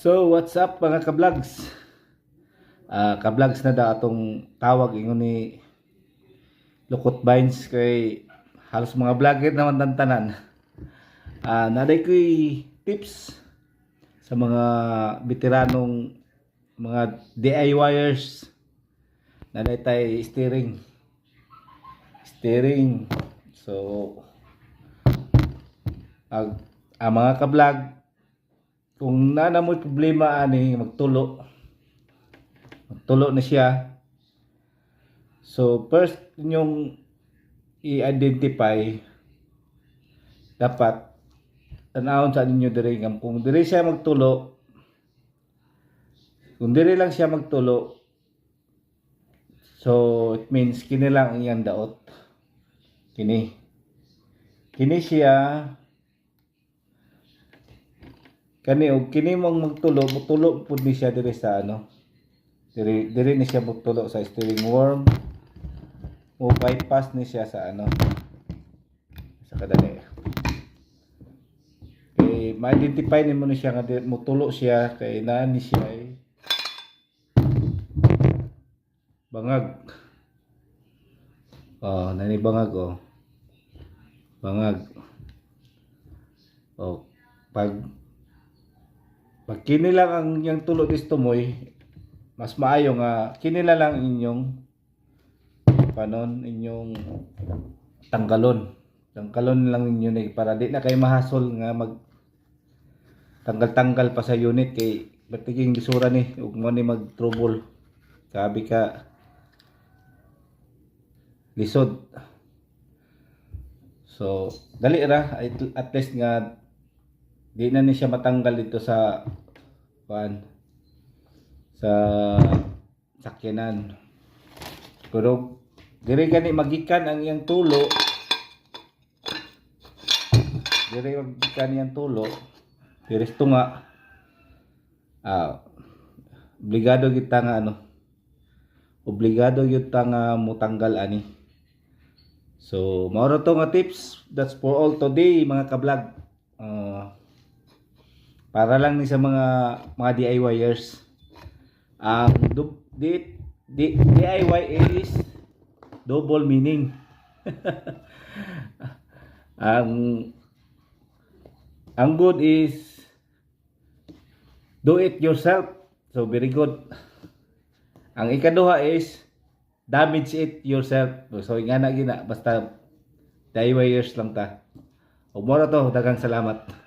So, what's up mga kablogs? Kablogs na da atong tawag ingon ni Lukot Vines kay halos mga vlogger naman tantanan. Naday ko'y tips sa mga veteranong mga DIYers. Naday tay steering. So, mga kablog, kung nana mo'y problema ani magtulo na siya. So first yung i-identify, dapat tanawon sa ninyo diri kung diri siya magtulo, kung diri lang siya magtulo, so it means kini lang iyang daot, kini siya. Kini mong magtulo pud ni siya dire sa dire ni siya magtulo sa steering worm o bypass ni siya sa sa kadali. Kay ma-identify nimo ni siya nga mutulo siya kay naa ni siya bangag. Nani bangag bangag. Pag kini lang ang yang tulo disto moy, mas maayo nga kini lang inyong inyong tanggalon lang ninyo ni para di na kay mahasol nga mag tanggal pa sa unit kay batiging bisura ni ug mo ni mag trouble sabi ka lisod. So dali ra at least nga di na ni siya matanggal dito sa sakyanan. Pero dire gani magikan ang iyang tulo, dire tunga. Obligado kita nga obligado gyud ta nga motanggal ani. So mao ra to nga tips. That's for all today mga kablog. Para lang ni sa mga DIYers. DIY is double meaning. Ang good is do it yourself. So very good. Ang ikaduha is damage it yourself. So ingana gina basta DIYers lang ta. Ug mo ra to, daghang salamat.